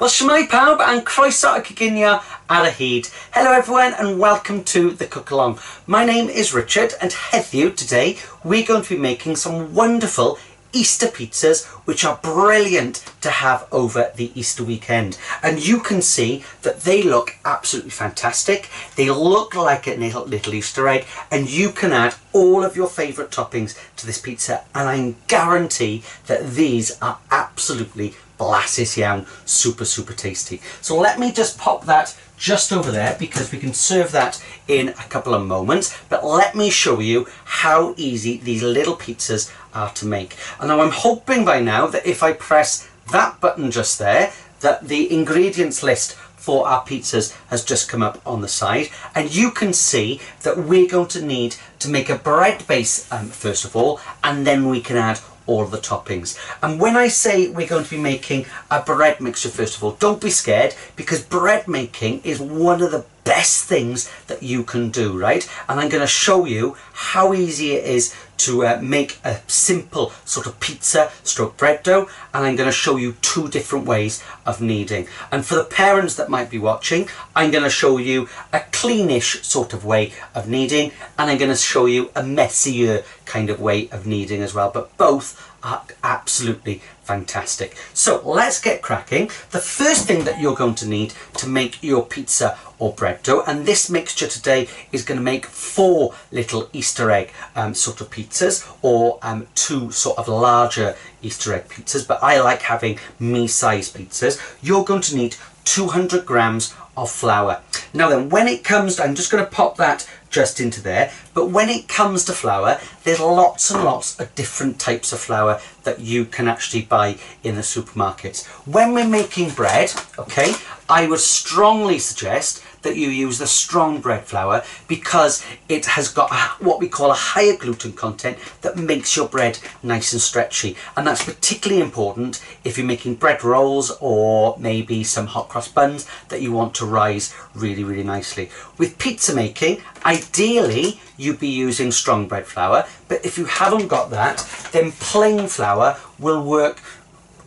Wel, shwmae pawb and croeso y coginio ar y hyd. Hello everyone and welcome to the cook along. My name is Richard and heddiw today we're going to be making some wonderful Easter pizzas which are brilliant to have over the Easter weekend, and you can see that they look absolutely fantastic. They look like a little Easter egg, and you can add all of your favourite toppings to this pizza, and I guarantee that these are absolutely blassus iawn, super tasty. So let me just pop that just over there because we can serve that in a couple of moments, but let me show you how easy these little pizzas are to make. And now I'm hoping by now that if I press that button just there, that the ingredients list for our pizzas has just come up on the side, and you can see that we're going to need to make a bread base first of all, and then we can add all the toppings. And when I say we're going to be making a bread mixture first of all, don't be scared, because bread making is one of the best things that you can do, right? And I'm going to show you how easy it is to make a simple sort of pizza stroke bread dough, and I'm going to show you two different ways of kneading. And for the parents that might be watching, I'm going to show you a cleanish sort of way of kneading, and I'm going to show you a messier kind of way of kneading as well, but both are absolutely fantastic. So let's get cracking. The first thing that you're going to need to make your pizza or bread dough, and this mixture today is going to make 4 little Easter egg sort of pizzas, or 2 sort of larger Easter egg pizzas, but I like having me-sized pizzas. You're going to need 200 grams of flour. Now then, when it comes to, I'm just going to pop that just into there, but when it comes to flour, there's lots and lots of different types of flour that you can actually buy in the supermarkets. When we're making bread, okay, I would strongly suggest that you use the strong bread flour, because it has got what we call a higher gluten content that makes your bread nice and stretchy, and that's particularly important if you're making bread rolls or maybe some hot cross buns that you want to rise really nicely. With pizza making, ideally you'd be using strong bread flour, but if you haven't got that, then plain flour will work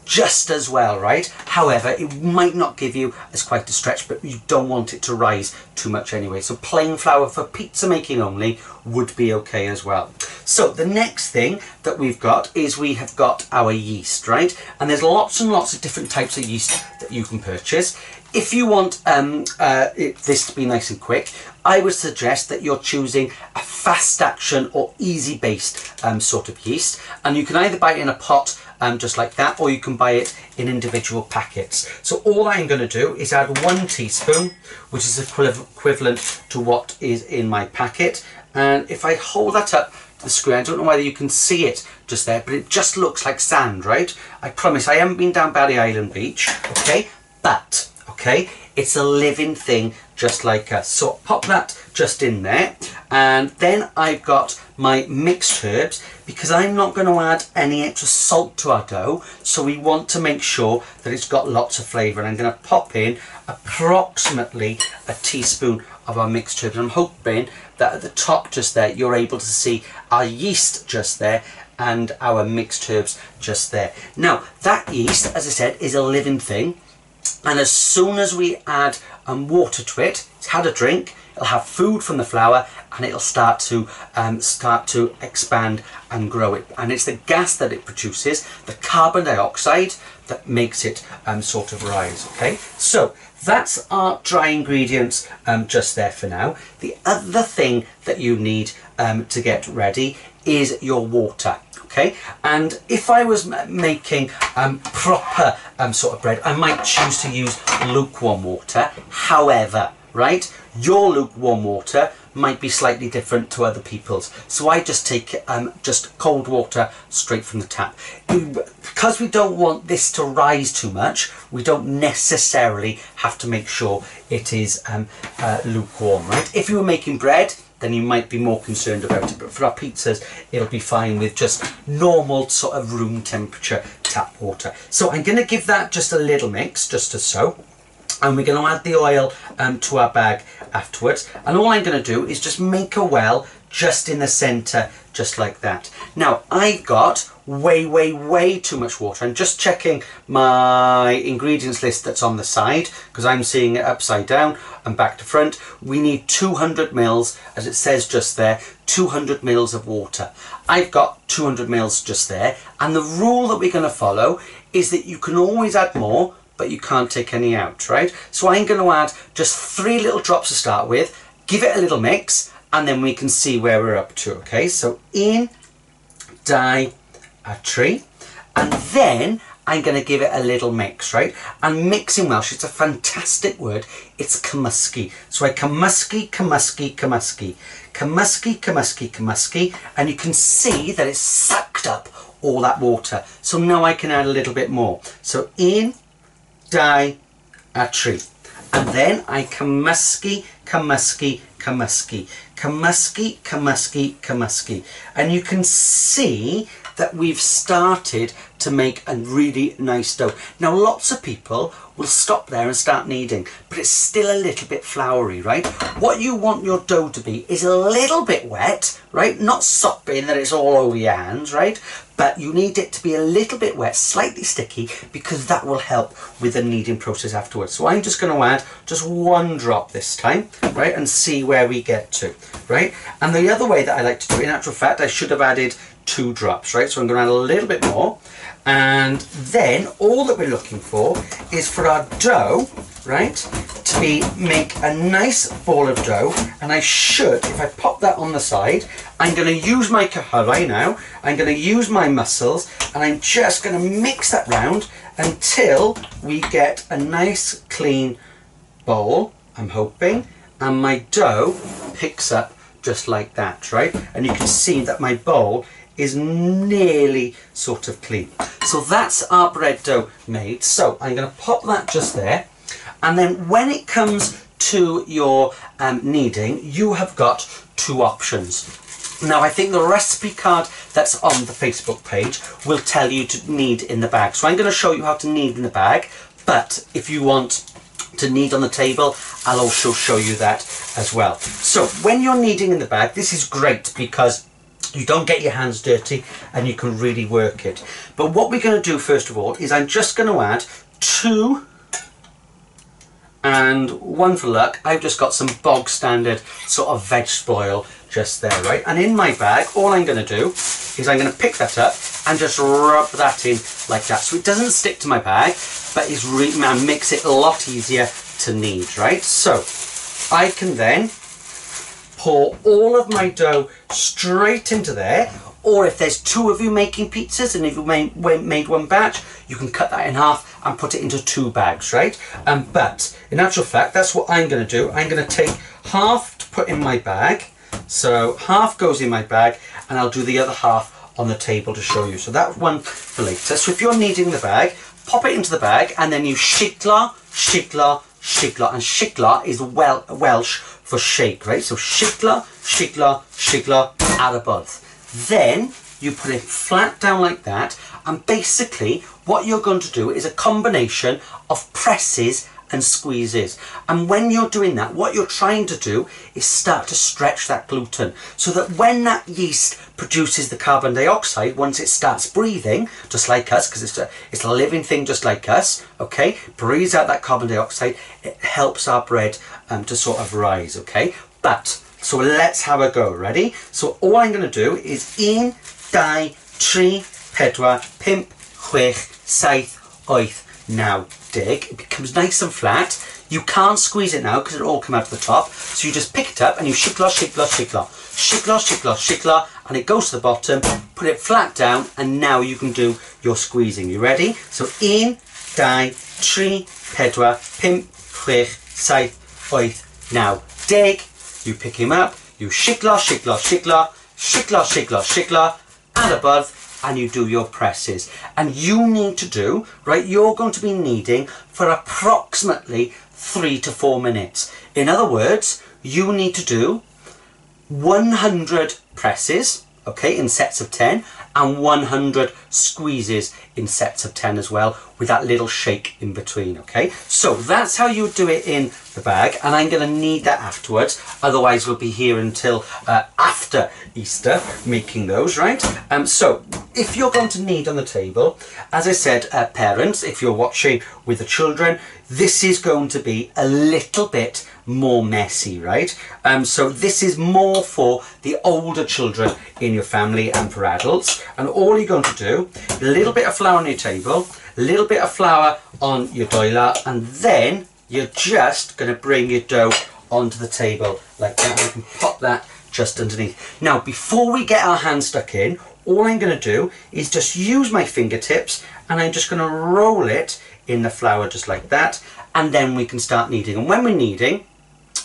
just as well, right? However, it might not give you as quite a stretch, but you don't want it to rise too much anyway. So plain flour for pizza making only would be okay as well. So the next thing that we've got is we have got our yeast, right? And there's lots and lots of different types of yeast that you can purchase. If you want this to be nice and quick, I would suggest that you're choosing a fast action or easy based sort of yeast, and you can either buy it in a pot just like that, or you can buy it in individual packets. So all I'm going to do is add 1 teaspoon, which is equivalent to what is in my packet, and if I hold that up to the screen, I don't know whether you can see it just there, but it just looks like sand, right? I promise I haven't been down Barry Island Beach, okay, but okay, it's a living thing just like us. So pop that just in there, and then I've got my mixed herbs, because I'm not going to add any extra salt to our dough, so we want to make sure that it's got lots of flavour. And I'm going to pop in approximately a teaspoon of our mixed herbs. I'm hoping that at the top just there you're able to see our yeast just there and our mixed herbs just there. Now that yeast, as I said, is a living thing, and as soon as we add water to it, it's had a drink, it'll have food from the flour, and it'll start to expand and grow it. And it's the gas that it produces, the carbon dioxide, that makes it sort of rise. Okay, so that's our dry ingredients just there for now. The other thing that you need to get ready is your water. Okay, and if I was making proper sort of bread, I might choose to use lukewarm water. However, right, your lukewarm water might be slightly different to other people's, so I just take just cold water straight from the tap. Because we don't want this to rise too much, we don't necessarily have to make sure it is lukewarm, right? If you were making bread, then you might be more concerned about it, but for our pizzas it'll be fine with just normal sort of room temperature tap water. So I'm going to give that just a little mix, just as so, and we're going to add the oil to our bag afterwards, and all I'm going to do is just make a well just in the centre just like that. Now I've got way too much water. I'm just checking my ingredients list that's on the side because I'm seeing it upside down and back to front. We need 200 mils, as it says just there, 200 mils of water. I've got 200 mils just there, and the rule that we're going to follow is that you can always add more, but you can't take any out, right? So I'm going to add just 3 little drops to start with, give it a little mix, and then we can see where we're up to, okay? So in, die, a tree, and then I'm going to give it a little mix, right? And mix in Welsh, it's a fantastic word. It's cymysgu. So I cymysgu, cymysgu, cymysgu. Cymysgu, cymysgu, cymysgu. And you can see that it's sucked up all that water. So now I can add a little bit more. So in, die, a tree. And then I cymysgu, cymysgu, cymysgu. Cymysgu, cymysgu, cymysgu. And you can see that we've started to make a really nice dough. Now lots of people will stop there and start kneading, but it's still a little bit floury, right? What you want your dough to be is a little bit wet, right? Not sopping that it's all over your hands, right? But you need it to be a little bit wet, slightly sticky, because that will help with the kneading process afterwards. So I'm just going to add just 1 drop this time, right? And see where we get to, right? And the other way that I like to do it, in actual fact, I should have added 2 drops, right? So I'm going to add a little bit more, and then all that we're looking for is for our dough, right, to make a nice ball of dough. And I should, if I pop that on the side, I'm going to use my cahurai now, I'm going to use my muscles, and I'm just going to mix that round until we get a nice clean bowl, I'm hoping, and my dough picks up just like that, right? And you can see that my bowl is nearly sort of clean. So that's our bread dough made. So I'm going to pop that just there, and then when it comes to your kneading, you have got 2 options. Now I think the recipe card that's on the Facebook page will tell you to knead in the bag. So I'm going to show you how to knead in the bag, but if you want to knead on the table, I'll also show you that as well. So when you're kneading in the bag, this is great because you don't get your hands dirty and you can really work it. But what we're going to do first of all is I'm just going to add 2 and 1 for luck. I've just got some bog standard sort of vegetable oil just there, right? And in my bag, all I'm going to do is I'm going to pick that up and just rub that in like that. So it doesn't stick to my bag, but it's really, man, makes it a lot easier to knead, right? So I can then pour all of my dough straight into there, or if there's 2 of you making pizzas and if you made 1 batch, you can cut that in half and put it into 2 bags, right? But in actual fact, that's what I'm going to do. I'm going to take half to put in my bag, so half goes in my bag, and I'll do the other half on the table to show you. So that one for later. So if you're kneading the bag, pop it into the bag, and then you shigla, shigla, shigla, and shigla is Welsh for shake, right? So shigla, shigla, shigla, arabod. Then you put it flat down like that, and basically what you're going to do is a combination of presses and squeezes. And when you're doing that, what you're trying to do is start to stretch that gluten, so that when that yeast produces the carbon dioxide, once it starts breathing, just like us, because it's a living thing just like us, okay, breathes out that carbon dioxide, it helps our bread to sort of rise, okay? But, so let's have a go, ready? So all I'm going to do is 1, 2, 3, 4, 5, 6, 7, 8. Now dig, it becomes nice and flat. You can't squeeze it now because it'll all come out of the top. So you just pick it up and you shigla, shigla, shigla, shigla, shigla, shigla, and it goes to the bottom. Put it flat down, and now you can do your squeezing. You ready? So 1, 2, 3, 4, 5, 6, 7, 8. Now dig, you pick him up, you shigla, shigla, shigla, shigla, shigla, shigla, and above, and you do your presses. And you need to do, right, you're going to be kneading for approximately 3 to 4 minutes. In other words, you need to do 100 presses, okay, in sets of 10, and 100 squeezes in sets of 10 as well, with that little shake in between, okay? So that's how you would do it in the bag, and I'm going to knead that afterwards, otherwise we'll be here until after Easter making those, right? So if you're going to knead on the table, as I said, parents, if you're watching with the children, this is going to be a little bit more messy, right? So this is more for the older children in your family and for adults, and all you're going to do, a little bit of flour on your table, a little bit of flour on your doiler, and then you're just going to bring your dough onto the table like that. You can pop that just underneath. Now, before we get our hands stuck in, all I'm going to do is just use my fingertips, and I'm just going to roll it in the flour just like that, and then we can start kneading. And when we're kneading,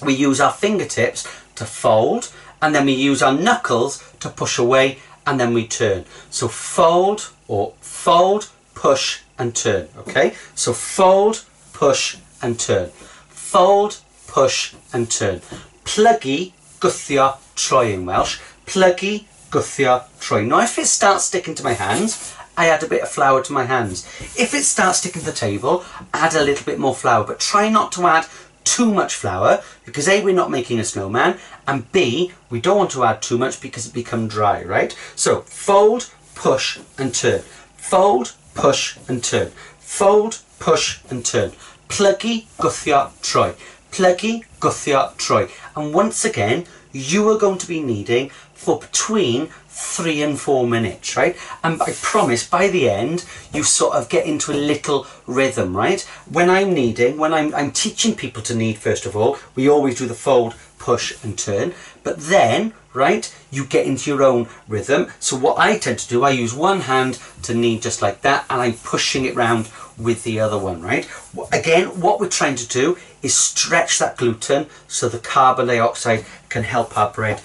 we use our fingertips to fold, and then we use our knuckles to push away, and then we turn. So fold, or fold, push and turn, okay? So fold, push and turn. Fold, push and turn. Plygu, gwthio, troi in Welsh. Plygu, gwthio, troi. Now if it starts sticking to my hands, I add a bit of flour to my hands. If it starts sticking to the table, add a little bit more flour, but try not to add too much flour, because A, we're not making a snowman, and B, we don't want to add too much because it becomes dry, right? So fold, push and turn. Fold, push and turn. Fold, push and turn. Plygu, gwthio, troi. Plygu, gwthio, troi. And once again, you are going to be kneading for between 3 and 4 minutes, right? And I promise by the end you sort of get into a little rhythm, right? When I'm kneading, when I'm teaching people to knead, first of all, we always do the fold, push and turn, but then, right, you get into your own rhythm. So what I tend to do, I use one hand to knead just like that, and I'm pushing it round with the other one, right? Again, what we're trying to do is stretch that gluten so the carbon dioxide can help our bread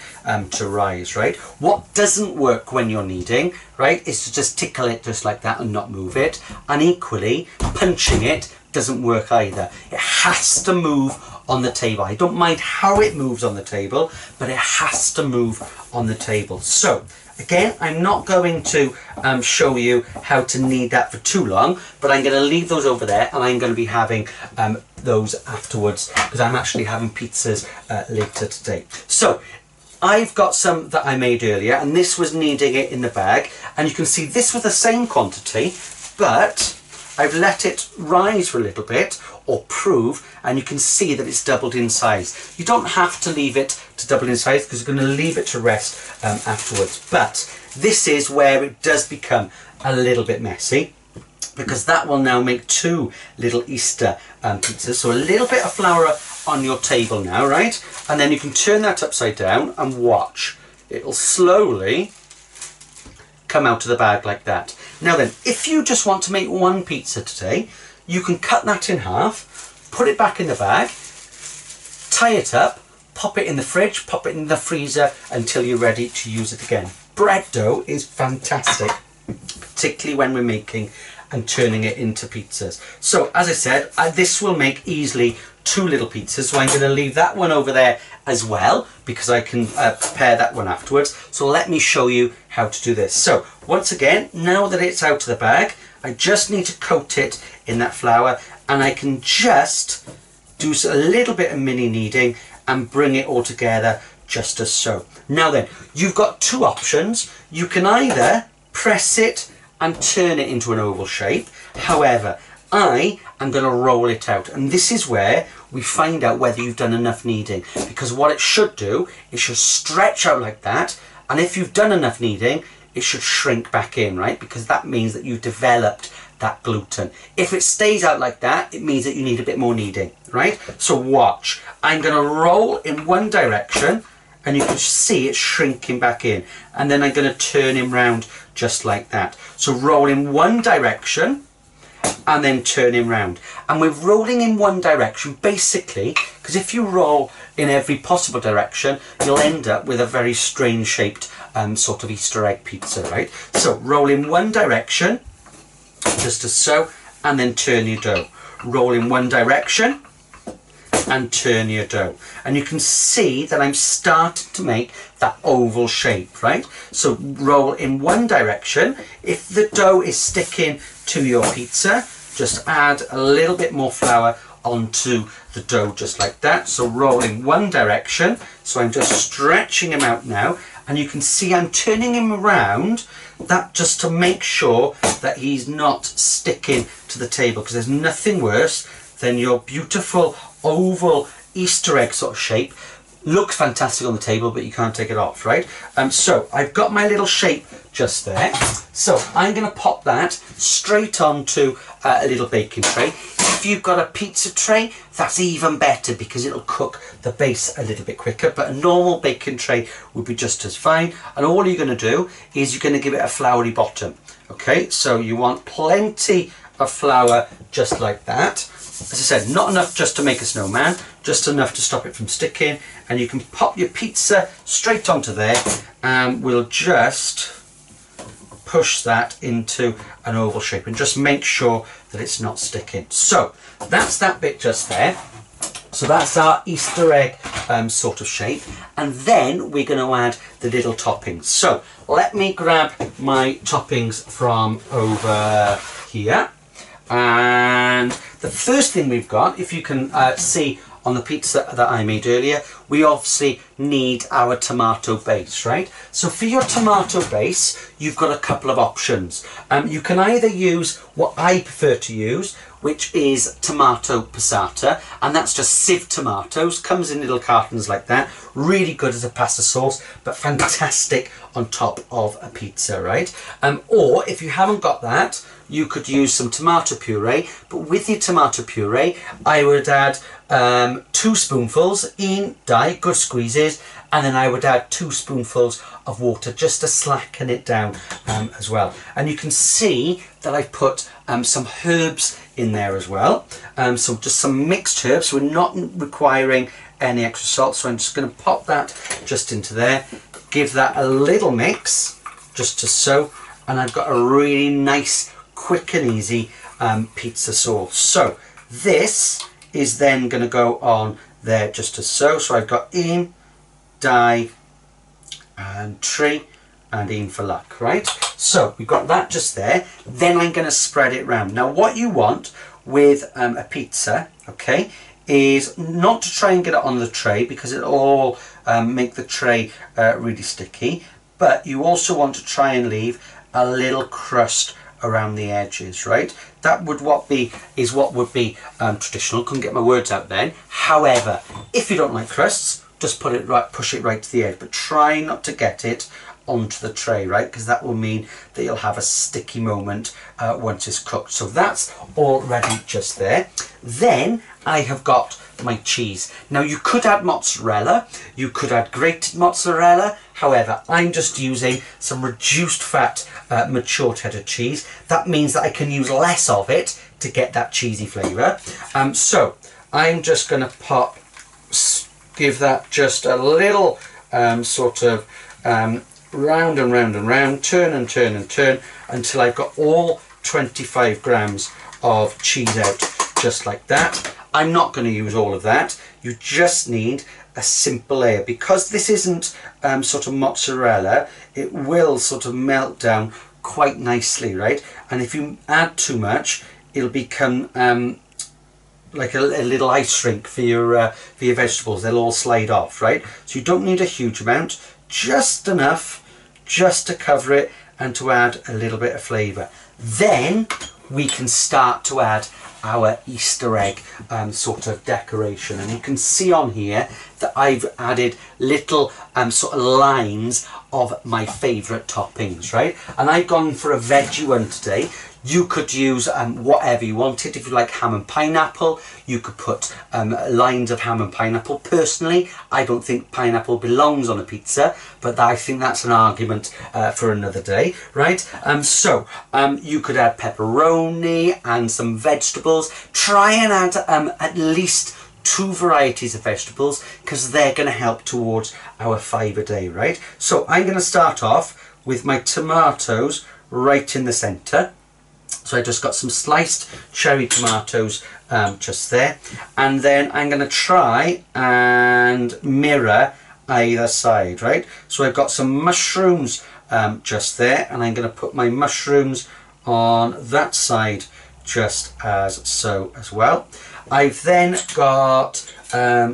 to rise, right? What doesn't work when you're kneading, right, is to just tickle it just like that and not move it. And equally, punching it doesn't work either. It has to move on the table. I don't mind how it moves on the table, but it has to move on the table. So again, I'm not going to show you how to knead that for too long, but I'm going to leave those over there, and I'm going to be having those afterwards, because I'm actually having pizzas later today. So I've got some that I made earlier, and this was kneading it in the bag, and you can see this was the same quantity, but I've let it rise for a little bit, or prove, and you can see that it's doubled in size. You don't have to leave it to double in size, because you're going to leave it to rest afterwards. But this is where it does become a little bit messy, because that will now make 2 little Easter pizzas. So a little bit of flour on your table now, right? And then you can turn that upside down and watch. It'll slowly come out of the bag like that. Now then, if you just want to make 1 pizza today, you can cut that in half, put it back in the bag, tie it up, pop it in the fridge, pop it in the freezer until you're ready to use it again. Bread dough is fantastic, particularly when we're making and turning it into pizzas. So as I said, this will make easily 2 little pizzas, so I'm going to leave that one over there as well, because I can prepare that one afterwards. So let me show you how to do this. So once again, now that it's out of the bag, I just need to coat it in that flour, and I can just do a little bit of mini kneading and bring it all together just as so. Now then, you've got 2 options. You can either press it and turn it into an oval shape. However, I am going to roll it out, and this is where we find out whether you've done enough kneading, because what it should do, it should stretch out like that, and if you've done enough kneading, it should shrink back in, right? Because that means that you've developed that gluten. If it stays out like that, it means that you need a bit more kneading, right? So watch. I'm going to roll in one direction, and you can see it shrinking back in, and then I'm going to turn him round just like that. So roll in one direction and then turn him round, and we're rolling in one direction basically because if you roll in every possible direction, you'll end up with a very strange shaped sort of Easter egg pizza, right? So roll in one direction just as so, and then turn your dough. Roll in one direction and turn your dough, and you can see that I'm starting to make that oval shape, right? So roll in one direction. If the dough is sticking to your pizza, just add a little bit more flour onto the dough, just like that. So roll in one direction. So I'm just stretching him out now, and you can see I'm turning him around, that just to make sure that he's not sticking to the table, because there's nothing worse than your beautiful oval Easter egg sort of shape. Looks fantastic on the table, but you can't take it off, right? So I've got my little shape just there. So I'm going to pop that straight onto a little baking tray. If you've got a pizza tray, that's even better, because it'll cook the base a little bit quicker, but a normal baking tray would be just as fine. And all you're going to do is you're going to give it a floury bottom. Okay, so you want plenty of flour, just like that. As I said, not enough just to make a snowman, just enough to stop it from sticking. And you can pop your pizza straight onto there, and we'll just push that into an oval shape and just make sure that it's not sticking. So that's that bit just there. So that's our Easter egg sort of shape. And then we're going to add the little toppings. So let me grab my toppings from over here. And the first thing we've got, if you can see on the pizza that I made earlier, we obviously need our tomato base, right? So for your tomato base, you've got a couple of options. You can either use what I prefer to use, which is tomato passata, and that's just sieved tomatoes, comes in little cartons like that, really good as a pasta sauce, but fantastic on top of a pizza, right? Or if you haven't got that, you could use some tomato puree, but with your tomato puree, I would add 2 spoonfuls in dye, good squeezes, and then I would add 2 spoonfuls of water just to slacken it down as well. And you can see that I've put some herbs in there as well. So just some mixed herbs. We're not requiring any extra salt, so I'm just going to pop that just into there, give that a little mix just to soak, and I've got a really nice, quick and easy pizza sauce. So this is then going to go on there just as so. So I've got in, die, and tree, and in for luck, right? So we've got that just there. Then I'm going to spread it around. Now what you want with a pizza, okay, is not to try and get it on the tray, because it'll all make the tray really sticky, but you also want to try and leave a little crust around the edges, right? That would what would be traditional. Couldn't get my words out then. However, if you don't like crusts, just push it right to the edge, but try not to get it onto the tray, right? Because that will mean that you'll have a sticky moment once it's cooked. So that's already just there. Then I have got my cheese. Now you could add mozzarella, you could add grated mozzarella. However, I'm just using some reduced fat mature cheddar cheese. That means that I can use less of it to get that cheesy flavour. So I'm just going to give that just a little sort of round and round and round, turn and turn and turn until I've got all 25 grams of cheese out, just like that. I'm not going to use all of that. You just need a simple layer, because this isn't sort of mozzarella. It will sort of melt down quite nicely, right? And if you add too much, it'll become like a little ice rink for your vegetables. They'll all slide off, right? So you don't need a huge amount, just enough just to cover it and to add a little bit of flavour. Then we can start to add our Easter egg sort of decoration, and you can see on here that I've added little sort of lines of my favourite toppings, right? And I've gone for a veggie one today. You could use whatever you wanted. If you like ham and pineapple, you could put lines of ham and pineapple. Personally, I don't think pineapple belongs on a pizza, but I think that's an argument for another day, right? So you could add pepperoni and some vegetables. Try and add at least 2 varieties of vegetables, because they're going to help towards our 5 a day, right? So I'm going to start off with my tomatoes right in the centre. So I just got some sliced cherry tomatoes just there, and then I'm going to try and mirror either side, right? So I've got some mushrooms just there, and I'm going to put my mushrooms on that side just as so as well. I've then got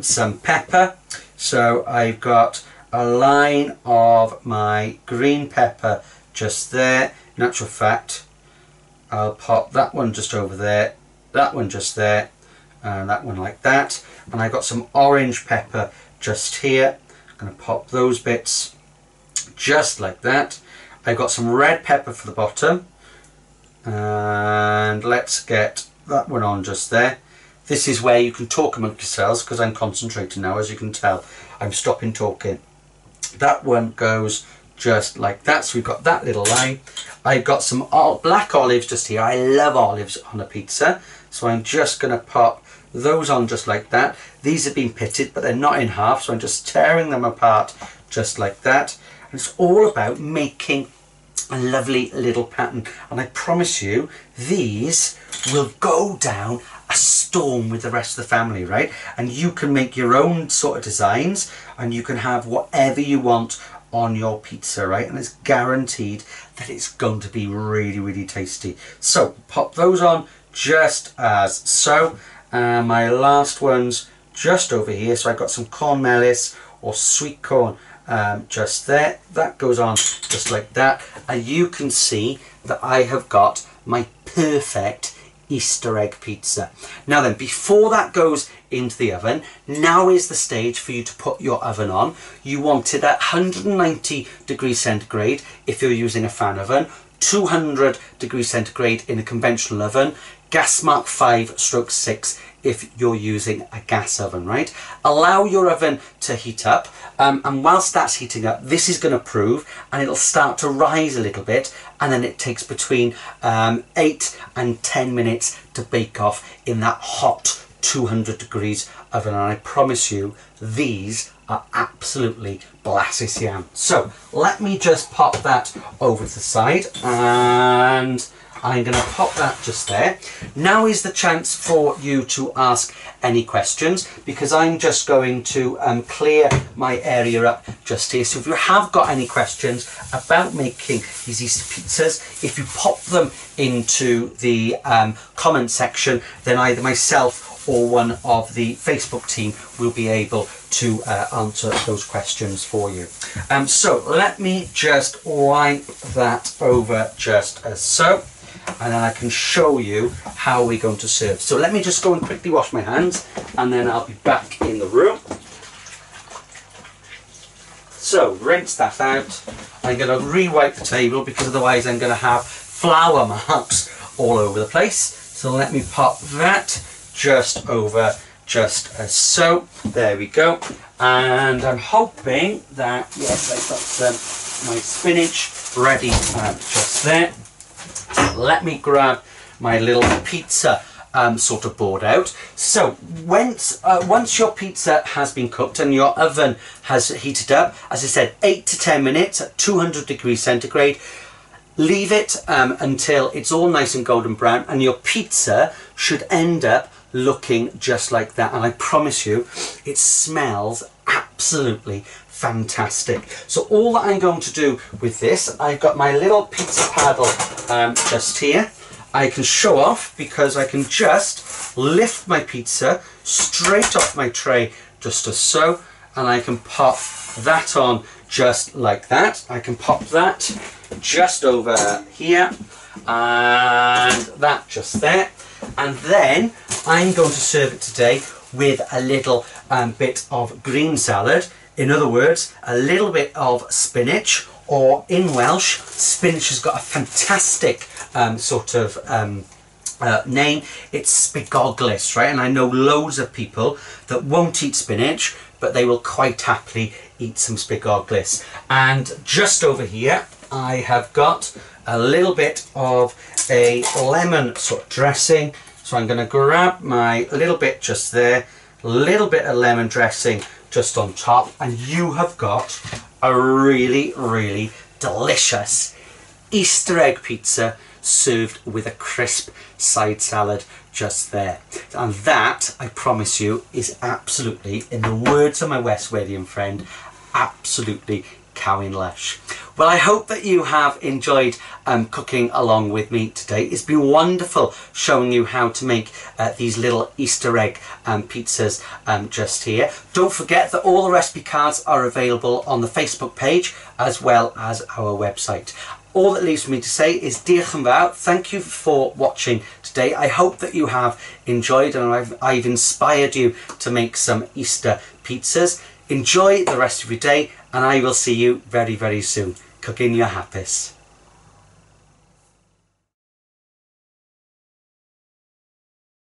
some pepper. So I've got a line of my green pepper just there. In actual fact, I'll pop that one just over there, that one just there, and that one like that. And I've got some orange pepper just here. I'm going to pop those bits just like that. I've got some red pepper for the bottom, and let's get that one on just there. This is where you can talk amongst yourselves, because I'm concentrating now, as you can tell. I'm stopping talking. That one goes just like that. So we've got that little line. I've got some black olives just here. I love olives on a pizza. So I'm just going to pop those on just like that. These have been pitted, but they're not in half. So I'm just tearing them apart just like that. And it's all about making a lovely little pattern. And I promise you, these will go down a storm with the rest of the family, right? And you can make your own sort of designs, and you can have whatever you want on your pizza, right? And it's guaranteed that it's going to be really, really tasty. So pop those on just as so. My last one's just over here. So I've got some corn mellis or sweet corn just there. That goes on just like that. And you can see that I have got my perfect Easter egg pizza. Now then, before that goes into the oven, now is the stage for you to put your oven on. You want it at 190 degrees centigrade if you're using a fan oven, 200 degrees centigrade in a conventional oven, gas mark 5/6 if you're using a gas oven, right? Allow your oven to heat up, and whilst that's heating up, this is going to prove, and it'll start to rise a little bit, and then it takes between 8 and 10 minutes to bake off in that hot 200 degrees oven. And I promise you, these are absolutely blassis yam. So let me just pop that over to the side, and I'm going to pop that just there. Now is the chance for you to ask any questions, because I'm just going to clear my area up just here. So if you have got any questions about making these Easter pizzas, if you pop them into the comment section, then either myself or one of the Facebook team will be able to answer those questions for you. So let me just wipe that over just as so, and then I can show you how we're going to serve. So let me just go and quickly wash my hands, and then I'll be back in the room. So rinse that out. I'm going to re-wipe the table, because otherwise I'm going to have flour marks all over the place. So let me pop that just over just as so. There we go. And I'm hoping that, yes, I've got some my spinach ready just there. Let me grab my little pizza sort of board out. So once your pizza has been cooked and your oven has heated up, as I said, 8 to 10 minutes at 200 degrees centigrade, leave it until it's all nice and golden brown, and your pizza should end up looking just like that. And I promise you, it smells absolutely fantastic. So all that I'm going to do with this, I've got my little pizza paddle just here. I can show off, because I can just lift my pizza straight off my tray just as so, and I can pop that on just like that. I can pop that just over here, and that just there. And then I'm going to serve it today with a little bit of green salad. In other words, a little bit of spinach, or in Welsh, spinach has got a fantastic sort of name. It's spigoglis, right? And I know loads of people that won't eat spinach, but they will quite happily eat some spigoglis. And just over here, I have got a little bit of a lemon sort of dressing. So I'm going to grab my little bit just there, a little bit of lemon dressing just on top, and you have got a really, really delicious Easter egg pizza served with a crisp side salad just there. And that, I promise you, is absolutely, in the words of my West Wadian friend, absolutely Cowin Lush. Well, I hope that you have enjoyed cooking along with me today. It's been wonderful showing you how to make these little Easter egg pizzas just here. Don't forget that all the recipe cards are available on the Facebook page as well as our website. All that leaves for me to say is diolch yn fawr. Thank you for watching today. I hope that you have enjoyed and I've inspired you to make some Easter pizzas. Enjoy the rest of your day and I will see you very, very soon. Cooking your happies.